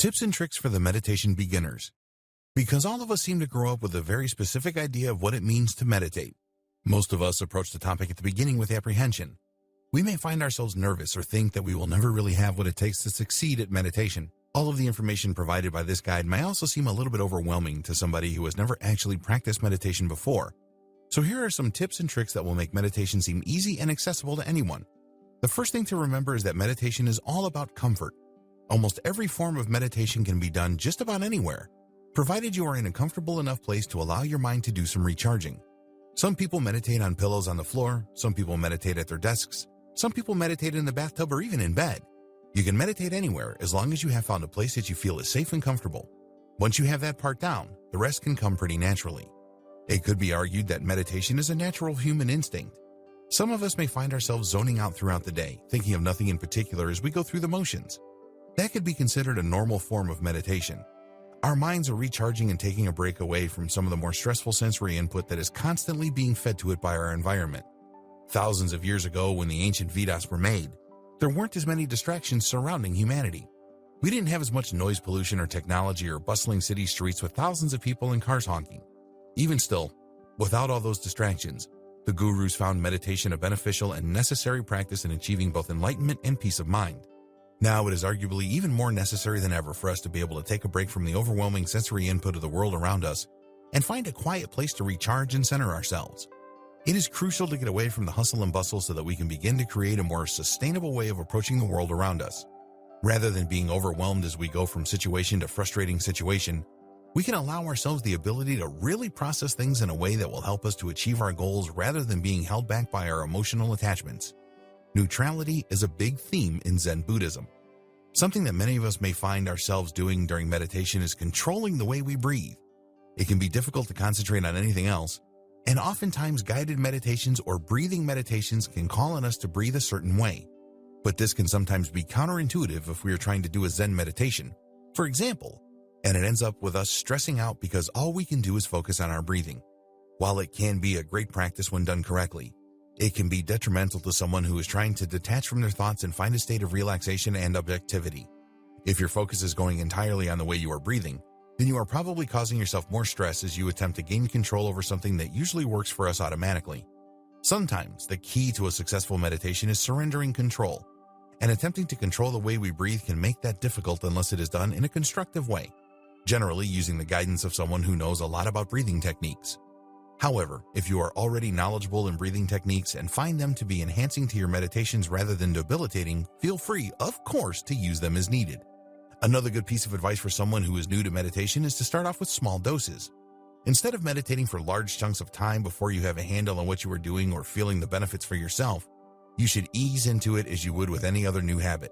Tips and tricks for the meditation beginners. Because all of us seem to grow up with a very specific idea of what it means to meditate. Most of us approach the topic at the beginning with apprehension. We may find ourselves nervous or think that we will never really have what it takes to succeed at meditation. All of the information provided by this guide may also seem a little bit overwhelming to somebody who has never actually practiced meditation before. So here are some tips and tricks that will make meditation seem easy and accessible to anyone. The first thing to remember is that meditation is all about comfort. Almost every form of meditation can be done just about anywhere, provided you are in a comfortable enough place to allow your mind to do some recharging. Some people meditate on pillows on the floor, some people meditate at their desks, some people meditate in the bathtub or even in bed. You can meditate anywhere as long as you have found a place that you feel is safe and comfortable. Once you have that part down, the rest can come pretty naturally. It could be argued that meditation is a natural human instinct. Some of us may find ourselves zoning out throughout the day, thinking of nothing in particular as we go through the motions. That could be considered a normal form of meditation. Our minds are recharging and taking a break away from some of the more stressful sensory input that is constantly being fed to it by our environment. Thousands of years ago, when the ancient Vedas were made, there weren't as many distractions surrounding humanity. We didn't have as much noise pollution or technology or bustling city streets with thousands of people and cars honking. Even still, without all those distractions, the gurus found meditation a beneficial and necessary practice in achieving both enlightenment and peace of mind. Now it is arguably even more necessary than ever for us to be able to take a break from the overwhelming sensory input of the world around us and find a quiet place to recharge and center ourselves. It is crucial to get away from the hustle and bustle so that we can begin to create a more sustainable way of approaching the world around us. Rather than being overwhelmed as we go from situation to frustrating situation, we can allow ourselves the ability to really process things in a way that will help us to achieve our goals rather than being held back by our emotional attachments. Neutrality is a big theme in Zen Buddhism. Something that many of us may find ourselves doing during meditation is controlling the way we breathe. It can be difficult to concentrate on anything else, and oftentimes guided meditations or breathing meditations can call on us to breathe a certain way. But this can sometimes be counterintuitive if we are trying to do a Zen meditation, for example, and it ends up with us stressing out because all we can do is focus on our breathing. While it can be a great practice when done correctly, it can be detrimental to someone who is trying to detach from their thoughts and find a state of relaxation and objectivity. If your focus is going entirely on the way you are breathing, then you are probably causing yourself more stress as you attempt to gain control over something that usually works for us automatically. Sometimes the key to a successful meditation is surrendering control, and attempting to control the way we breathe can make that difficult unless it is done in a constructive way, generally using the guidance of someone who knows a lot about breathing techniques. However, if you are already knowledgeable in breathing techniques and find them to be enhancing to your meditations rather than debilitating, feel free, of course, to use them as needed. Another good piece of advice for someone who is new to meditation is to start off with small doses. Instead of meditating for large chunks of time before you have a handle on what you are doing or feeling the benefits for yourself, you should ease into it as you would with any other new habit.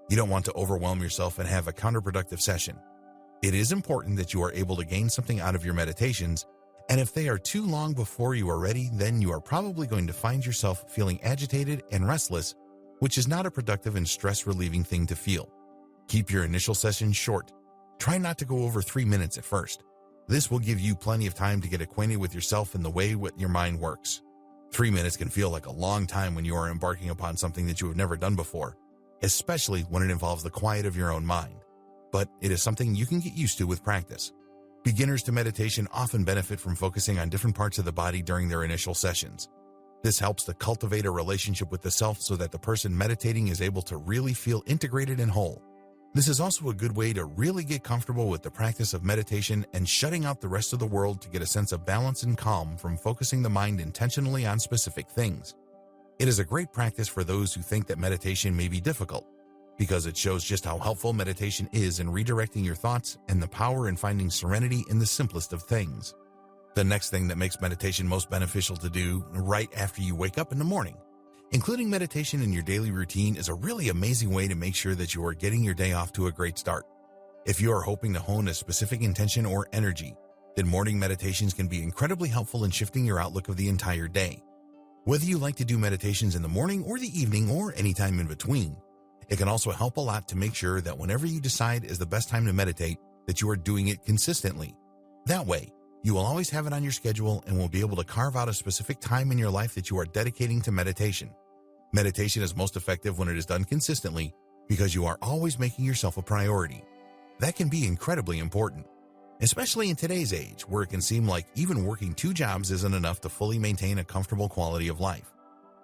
You don't want to overwhelm yourself and have a counterproductive session. It is important that you are able to gain something out of your meditations, and if they are too long before you are ready, then you are probably going to find yourself feeling agitated and restless, which is not a productive and stress-relieving thing to feel. Keep your initial sessions short. Try not to go over 3 minutes at first. This will give you plenty of time to get acquainted with yourself and the way your mind works. 3 minutes can feel like a long time when you are embarking upon something that you have never done before, especially when it involves the quiet of your own mind. But it is something you can get used to with practice. Beginners to meditation often benefit from focusing on different parts of the body during their initial sessions. This helps to cultivate a relationship with the self so that the person meditating is able to really feel integrated and whole. This is also a good way to really get comfortable with the practice of meditation and shutting out the rest of the world to get a sense of balance and calm from focusing the mind intentionally on specific things. It is a great practice for those who think that meditation may be difficult, because it shows just how helpful meditation is in redirecting your thoughts and the power in finding serenity in the simplest of things. The next thing that makes meditation most beneficial to do right after you wake up in the morning. Including meditation in your daily routine is a really amazing way to make sure that you are getting your day off to a great start. If you are hoping to hone a specific intention or energy, then morning meditations can be incredibly helpful in shifting your outlook of the entire day. Whether you like to do meditations in the morning or the evening or any time in between, it can also help a lot to make sure that whenever you decide is the best time to meditate, that you are doing it consistently. That way, you will always have it on your schedule and will be able to carve out a specific time in your life that you are dedicating to meditation. Meditation is most effective when it is done consistently because you are always making yourself a priority. That can be incredibly important, especially in today's age where it can seem like even working 2 jobs isn't enough to fully maintain a comfortable quality of life.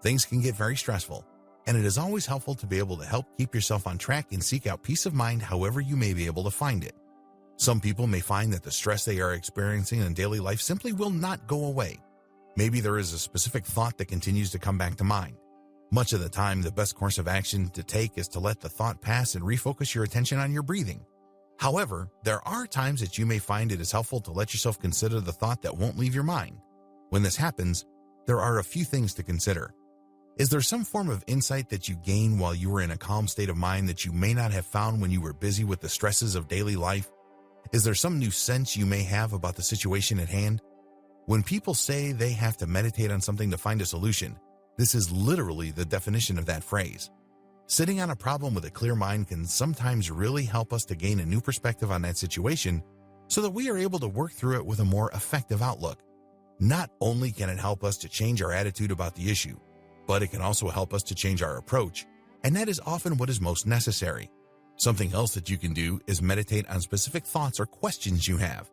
Things can get very stressful, and it is always helpful to be able to help keep yourself on track and seek out peace of mind however you may be able to find it. Some people may find that the stress they are experiencing in daily life simply will not go away. Maybe there is a specific thought that continues to come back to mind. Much of the time, the best course of action to take is to let the thought pass and refocus your attention on your breathing. However, there are times that you may find it is helpful to let yourself consider the thought that won't leave your mind. When this happens, there are a few things to consider. Is there some form of insight that you gain while you were in a calm state of mind that you may not have found when you were busy with the stresses of daily life? Is there some new sense you may have about the situation at hand? When people say they have to meditate on something to find a solution, this is literally the definition of that phrase. Sitting on a problem with a clear mind can sometimes really help us to gain a new perspective on that situation so that we are able to work through it with a more effective outlook. Not only can it help us to change our attitude about the issue, but it can also help us to change our approach, and that is often what is most necessary. Something else that you can do is meditate on specific thoughts or questions you have.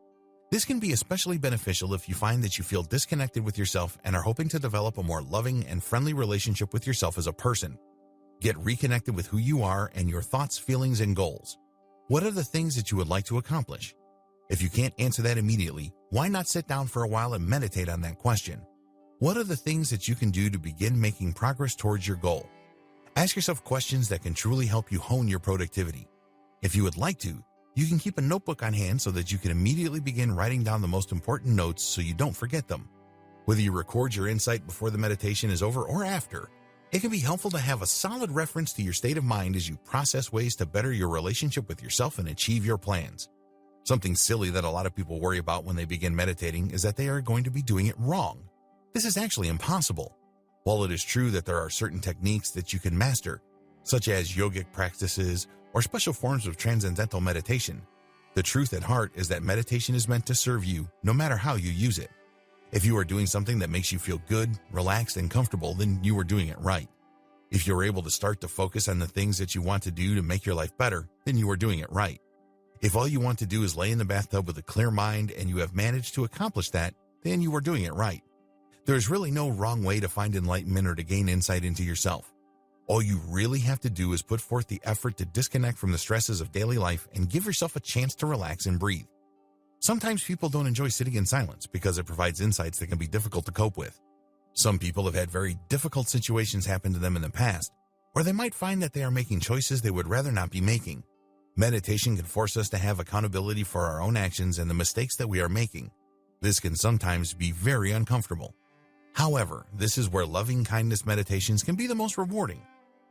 This can be especially beneficial if you find that you feel disconnected with yourself and are hoping to develop a more loving and friendly relationship with yourself as a person. Get reconnected with who you are and your thoughts, feelings, and goals. What are the things that you would like to accomplish? If you can't answer that immediately, why not sit down for a while and meditate on that question? What are the things that you can do to begin making progress towards your goal? Ask yourself questions that can truly help you hone your productivity. If you would like to, you can keep a notebook on hand so that you can immediately begin writing down the most important notes so you don't forget them. Whether you record your insight before the meditation is over or after, it can be helpful to have a solid reference to your state of mind as you process ways to better your relationship with yourself and achieve your plans. Something silly that a lot of people worry about when they begin meditating is that they are going to be doing it wrong. This is actually impossible. While it is true that there are certain techniques that you can master, such as yogic practices or special forms of transcendental meditation, the truth at heart is that meditation is meant to serve you no matter how you use it. If you are doing something that makes you feel good, relaxed, and comfortable, then you are doing it right. If you're able to start to focus on the things that you want to do to make your life better, then you are doing it right. If all you want to do is lay in the bathtub with a clear mind and you have managed to accomplish that, then you are doing it right. There is really no wrong way to find enlightenment or to gain insight into yourself. All you really have to do is put forth the effort to disconnect from the stresses of daily life and give yourself a chance to relax and breathe. Sometimes people don't enjoy sitting in silence because it provides insights that can be difficult to cope with. Some people have had very difficult situations happen to them in the past, or they might find that they are making choices they would rather not be making. Meditation can force us to have accountability for our own actions and the mistakes that we are making. This can sometimes be very uncomfortable. However, this is where loving kindness meditations can be the most rewarding.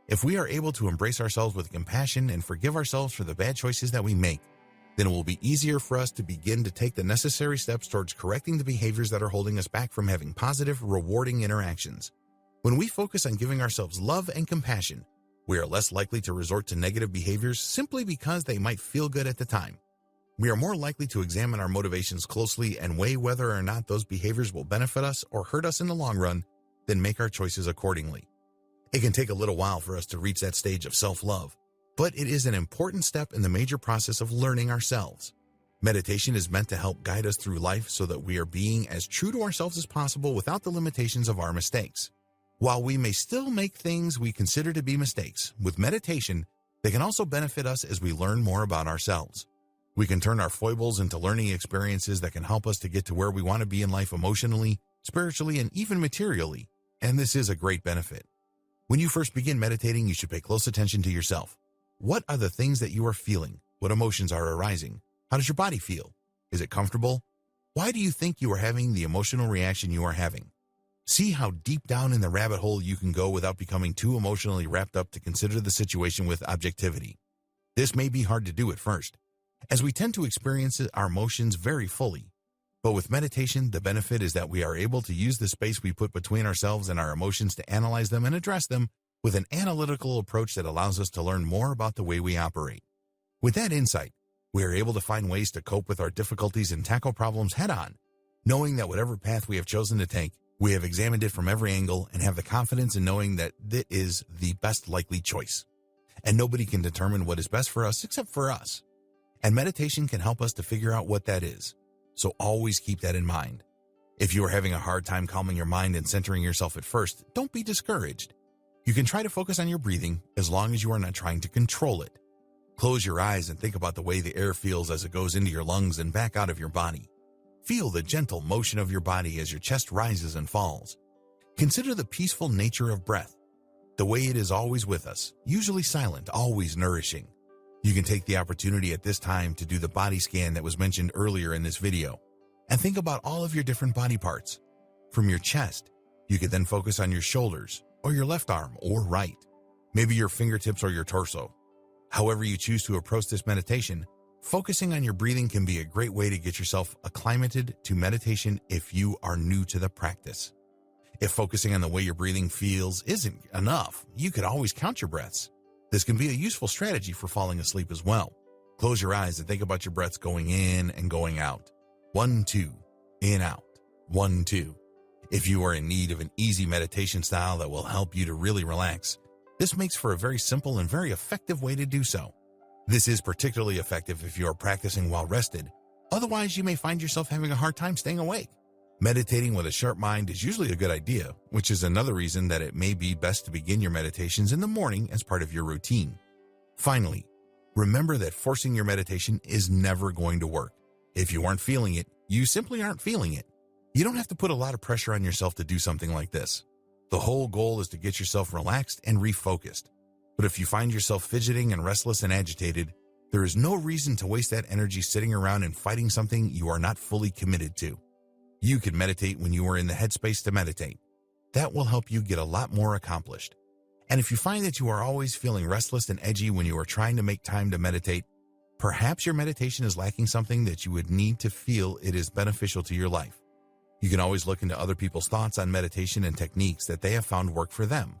If we are able to embrace ourselves with compassion and forgive ourselves for the bad choices that we make, then it will be easier for us to begin to take the necessary steps towards correcting the behaviors that are holding us back from having positive, rewarding interactions. When we focus on giving ourselves love and compassion, we are less likely to resort to negative behaviors simply because they might feel good at the time. We are more likely to examine our motivations closely and weigh whether or not those behaviors will benefit us or hurt us in the long run, then make our choices accordingly. It can take a little while for us to reach that stage of self-love, but it is an important step in the major process of learning ourselves. Meditation is meant to help guide us through life so that we are being as true to ourselves as possible without the limitations of our mistakes. While we may still make things we consider to be mistakes, with meditation, they can also benefit us as we learn more about ourselves. We can turn our foibles into learning experiences that can help us to get to where we want to be in life emotionally, spiritually, and even materially, and this is a great benefit. When you first begin meditating, you should pay close attention to yourself. What are the things that you are feeling? What emotions are arising? How does your body feel? Is it comfortable? Why do you think you are having the emotional reaction you are having? See how deep down in the rabbit hole you can go without becoming too emotionally wrapped up to consider the situation with objectivity. This may be hard to do at first, as we tend to experience our emotions very fully. But with meditation, the benefit is that we are able to use the space we put between ourselves and our emotions to analyze them and address them with an analytical approach that allows us to learn more about the way we operate. With that insight, we are able to find ways to cope with our difficulties and tackle problems head-on, knowing that whatever path we have chosen to take, we have examined it from every angle and have the confidence in knowing that it is the best likely choice. And nobody can determine what is best for us except for us. And meditation can help us to figure out what that is. So always keep that in mind. If you are having a hard time calming your mind and centering yourself at first, don't be discouraged. You can try to focus on your breathing as long as you are not trying to control it. Close your eyes and think about the way the air feels as it goes into your lungs and back out of your body. Feel the gentle motion of your body as your chest rises and falls. Consider the peaceful nature of breath, the way it is always with us, usually silent, always nourishing. You can take the opportunity at this time to do the body scan that was mentioned earlier in this video, and think about all of your different body parts. From your chest, you could then focus on your shoulders, or your left arm, or right, maybe your fingertips or your torso. However you choose to approach this meditation, focusing on your breathing can be a great way to get yourself acclimated to meditation if you are new to the practice. If focusing on the way your breathing feels isn't enough, you could always count your breaths. This can be a useful strategy for falling asleep as well. Close your eyes and think about your breaths going in and going out. 1, 2, in, out. 1, 2. If you are in need of an easy meditation style that will help you to really relax, this makes for a very simple and very effective way to do so. This is particularly effective if you are practicing while rested. Otherwise, you may find yourself having a hard time staying awake. Meditating with a sharp mind is usually a good idea, which is another reason that it may be best to begin your meditations in the morning as part of your routine. Finally, remember that forcing your meditation is never going to work. If you aren't feeling it, you simply aren't feeling it. You don't have to put a lot of pressure on yourself to do something like this. The whole goal is to get yourself relaxed and refocused. But if you find yourself fidgeting and restless and agitated, there is no reason to waste that energy sitting around and fighting something you are not fully committed to. You can meditate when you are in the headspace to meditate. That will help you get a lot more accomplished. And if you find that you are always feeling restless and edgy when you are trying to make time to meditate, perhaps your meditation is lacking something that you would need to feel it is beneficial to your life. You can always look into other people's thoughts on meditation and techniques that they have found work for them.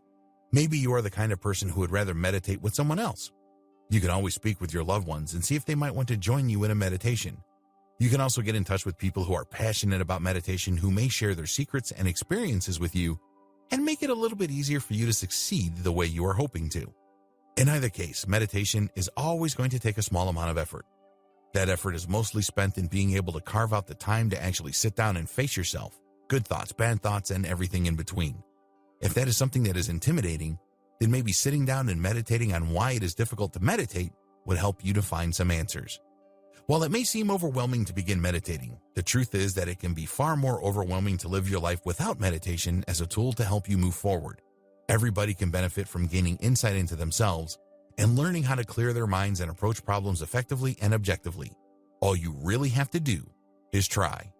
Maybe you are the kind of person who would rather meditate with someone else. You can always speak with your loved ones and see if they might want to join you in a meditation. You can also get in touch with people who are passionate about meditation who may share their secrets and experiences with you and make it a little bit easier for you to succeed the way you are hoping to. In either case, meditation is always going to take a small amount of effort. That effort is mostly spent in being able to carve out the time to actually sit down and face yourself, good thoughts, bad thoughts, and everything in between. If that is something that is intimidating, then maybe sitting down and meditating on why it is difficult to meditate would help you to find some answers. While it may seem overwhelming to begin meditating, the truth is that it can be far more overwhelming to live your life without meditation as a tool to help you move forward. Everybody can benefit from gaining insight into themselves and learning how to clear their minds and approach problems effectively and objectively. All you really have to do is try.